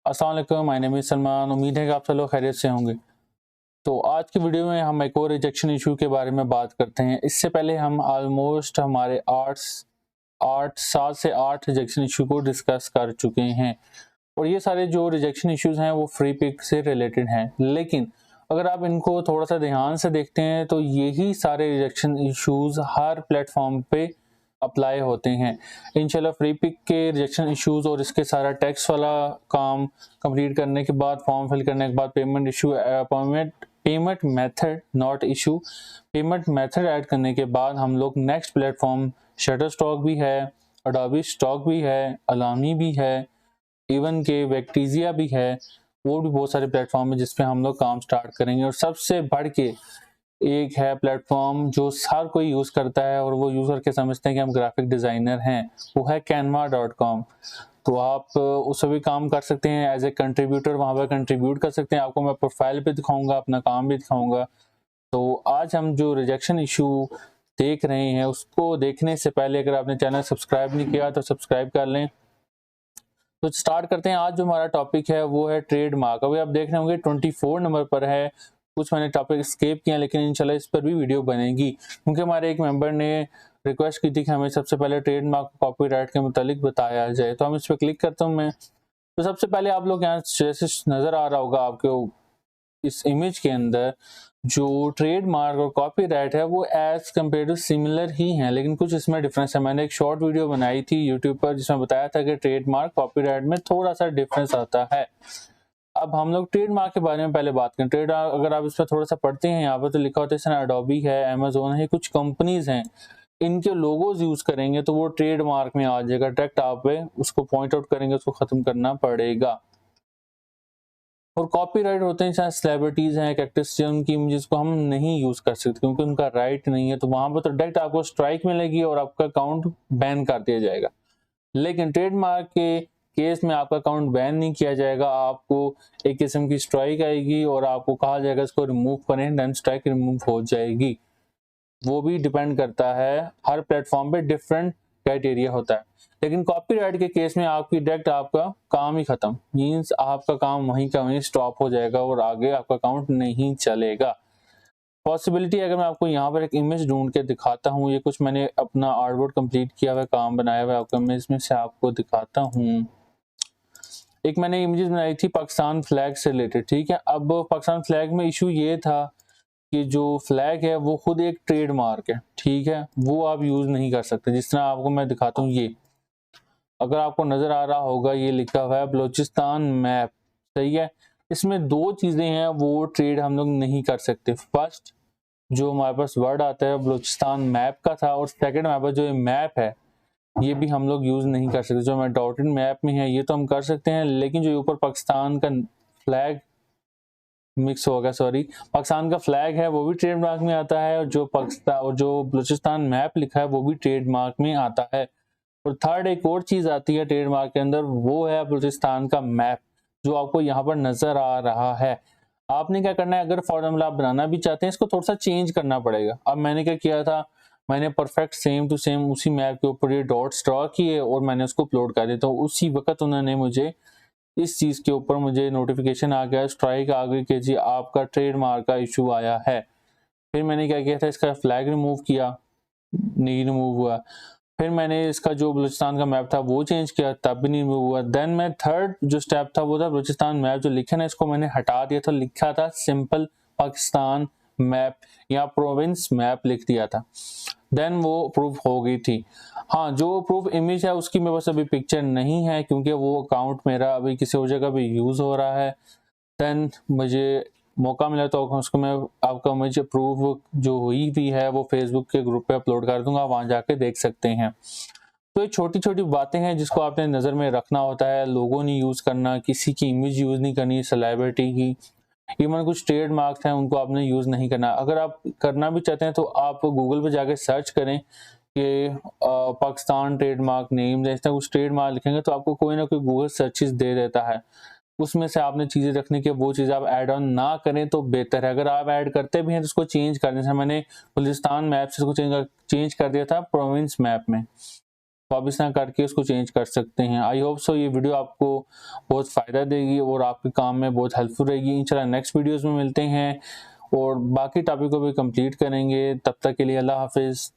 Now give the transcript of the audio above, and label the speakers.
Speaker 1: अस्सलाम वालेकुम, my name is Salman. उम्मीद है कि आप सब लोग खैरियत से होंगे। तो आज की वीडियो में हम एक और रिजेक्शन इशू के बारे में बात करते हैं। इससे पहले हम ऑलमोस्ट हमारे 7 से 8 रिजेक्शन इशू को डिस्कस कर चुके हैं और ये सारे जो रिजेक्शन इश्यूज हैं वो फ्री पिक से रिलेटेड हैं। लेकिन अगर आप इनको थोड़ा सा ध्यान से देखते हैं तो यही सारे रिजेक्शन इश्यूज हर प्लेटफॉर्म पे अप्लाई होते हैं। इंशाल्लाह फ्री पिक के रिजेक्शन इश्यूज और इसके सारा टैक्स वाला काम कंप्लीट करने के बाद, फॉर्म फिल करने के बाद, payment method not issue, payment method add करने के बाद हम लोग नेक्स्ट प्लेटफॉर्म शटरस्टॉक भी है, अडोबी स्टॉक भी है, अलामी भी है, इवन के वेक्टीजिया भी है। वो भी बहुत सारे प्लेटफॉर्म है जिस पे हम लोग काम स्टार्ट करेंगे। और सबसे बढ़ के एक है प्लेटफॉर्म जो हर कोई यूज़ करता है और वो यूज़ करके समझते हैं कि हम ग्राफिक डिज़ाइनर हैं, वो है canva.com। तो आप उससे भी काम कर सकते हैं एज ए कंट्रीब्यूटर, वहाँ पर कंट्रीब्यूट कर सकते हैं। आपको मैं प्रोफाइल पे दिखाऊंगा, अपना काम भी दिखाऊंगा। तो आज हम जो रिजेक्शन इशू देख रहे हैं उसको देखने से पहले अगर आपने चैनल सब्सक्राइब नहीं किया तो सब्सक्राइब कर लें। तो स्टार्ट करते हैं। आज जो हमारा टॉपिक है वो है ट्रेडमार्क। अभी आप देख रहे होंगे 24 नंबर पर है। कुछ मैंने टॉपिक स्किप किया लेकिन इंशाल्लाह इस पर भी वीडियो बनेगी, क्योंकि हमारे एक मेंबर ने रिक्वेस्ट की थी कि हमें सबसे पहले ट्रेडमार्क कॉपीराइट के मुतालिक बताया जाए। तो हम इस पर क्लिक करता हूँ मैं। तो सबसे पहले आप लोग यहाँ जैसे नजर आ रहा होगा आपको इस इमेज के अंदर, जो ट्रेडमार्क और कॉपीराइट है वो एज कम्पेयर टू सिमिलर ही हैं, लेकिन कुछ इसमें डिफरेंस है। मैंने एक शॉर्ट वीडियो बनाई थी यूट्यूब पर जिसमें बताया था कि ट्रेडमार्क कॉपीराइट में थोड़ा सा डिफरेंस आता है। अब हम लोग ट्रेडमार्क के बारे में पहले बात करें। ट्रेडमार्क अगर आप इस पर थोड़ा सा पढ़ते हैं, यहाँ पर तो लिखा होता है अडोबी है, अमेजोन है, कुछ कंपनीज हैं, इनके लोगोज यूज करेंगे तो वो ट्रेडमार्क में आ जाएगा। डायरेक्ट आप उसको पॉइंट आउट करेंगे, उसको खत्म करना पड़ेगा। और कॉपीराइट होते हैं चाहे सेलिब्रिटीज हैं, एक्ट्रेस हैं, उनकी इमेजेस को हम नहीं यूज कर सकते क्योंकि उनका राइट नहीं है। तो वहां पर तो डायरेक्ट आपको स्ट्राइक मिलेगी और आपका अकाउंट बैन कर दिया जाएगा। लेकिन ट्रेडमार्क के केस में आपका अकाउंट बैन नहीं किया जाएगा, आपको एक किस्म की स्ट्राइक आएगी और आपको कहा जाएगा इसको रिमूव करें, देन स्ट्राइक रिमूव हो जाएगी। वो भी डिपेंड करता है, हर प्लेटफॉर्म पे डिफरेंट क्राइटेरिया होता है। लेकिन कॉपीराइट के केस में आपकी डायरेक्ट आपका काम ही खत्म, मींस आपका काम वहीं का वहीं स्टॉप हो जाएगा और आगे आपका अकाउंट नहीं चलेगा। पॉसिबिलिटी अगर मैं आपको यहाँ पर एक इमेज ढूंढ के दिखाता हूँ, ये कुछ मैंने अपना आर्टवर्क कंप्लीट किया हुआ काम बनाया हुआ है, आपको इमेज में से आपको दिखाता हूँ। एक मैंने इमेजेस बनाई थी पाकिस्तान फ्लैग से रिलेटेड, ठीक है। अब पाकिस्तान फ्लैग में इशू ये था कि जो फ्लैग है वो खुद एक ट्रेडमार्क है, ठीक है, वो आप यूज नहीं कर सकते। जिस तरह आपको मैं दिखाता हूँ, ये अगर आपको नजर आ रहा होगा, ये लिखा हुआ है बलोचिस्तान मैप, सही है। इसमें दो चीजें हैं वो ट्रेड हम लोग नहीं कर सकते। फर्स्ट जो हमारे पास वर्ड आता है बलोचिस्तान मैप का था, और सेकंड हमारे पास जो मैप है ये भी हम लोग यूज नहीं कर सकते। जो हमारे डॉटेड मैप में है ये तो हम कर सकते हैं, लेकिन जो ऊपर पाकिस्तान का फ्लैग मिक्स हो गया, सॉरी, पाकिस्तान का फ्लैग है वो भी ट्रेडमार्क में आता है, और जो पाकिस्तान और जो बलूचिस्तान मैप लिखा है वो भी ट्रेडमार्क में आता है। और थर्ड एक और चीज आती है ट्रेडमार्क के अंदर, वो है बलूचिस्तान का मैप, जो आपको यहाँ पर नजर आ रहा है। आपने क्या करना है, अगर फॉर्मूला आप बनाना भी चाहते हैं इसको थोड़ा सा चेंज करना पड़ेगा। अब मैंने क्या किया था, मैंने परफेक्ट सेम टू सेम उसी मैप के ऊपर ये डॉट्स ड्रॉ किए और मैंने उसको अपलोड कर दिया। तो उसी वक्त उन्होंने मुझे इस चीज के ऊपर मुझे नोटिफिकेशन आ गया, स्ट्राइक आ गई कि जी आपका ट्रेडमार्क का इशू आया है। फिर मैंने क्या किया था, इसका फ्लैग रिमूव किया, नहीं रिमूव हुआ। फिर मैंने इसका जो बलूचिस्तान का मैप था वो चेंज किया, तब भी नहीं रिमूव हुआ। देन मैं थर्ड जो स्टेप था वो था बलूचिस्तान मैप जो लिखा ना, इसको मैंने हटा दिया था, लिखा था सिंपल पाकिस्तान मैप या प्रोविंस मैप लिख दिया था। देन वो प्रूफ हो गई थी। हाँ, जो प्रूफ इमेज है उसकी मेरे पास अभी पिक्चर नहीं है क्योंकि वो अकाउंट मेरा अभी किसी और जगह भी यूज हो रहा है। देन मुझे मौका मिला तो उसको मैं आपका मुझे प्रूफ जो हुई भी है वो फेसबुक के ग्रुप पे अपलोड कर दूंगा, वहां जाके देख सकते हैं। तो ये छोटी छोटी बातें हैं जिसको आपने नज़र में रखना होता है। लोगों नहीं यूज करना, किसी की इमेज यूज नहीं करनी, सेलिब्रिटी की, इवन कुछ ट्रेड मार्क्स हैं उनको आपने यूज नहीं करना। अगर आप करना भी चाहते हैं तो आप गूगल पे जाके सर्च करें कि पाकिस्तान ट्रेडमार्क नेम, जैसे कुछ ट्रेडमार्क लिखेंगे तो आपको कोई ना कोई गूगल सर्चेस दे देता है, उसमें से आपने चीजें रखनी कि वो चीज आप ऐड ऑन ना करें तो बेहतर है। अगर आप ऐड करते भी हैं तो उसको चेंज कर दें। मैंने बलूचिस्तान मैप से उसको चेंज कर दिया था प्रोविंस मैप में। वापस ना करके उसको चेंज कर सकते हैं। आई होप सो ये वीडियो आपको बहुत फ़ायदा देगी और आपके काम में बहुत हेल्पफुल रहेगी। इंशाल्लाह नेक्स्ट वीडियोस में मिलते हैं और बाकी टॉपिक को भी कंप्लीट करेंगे। तब तक के लिए अल्लाह हाफिज़।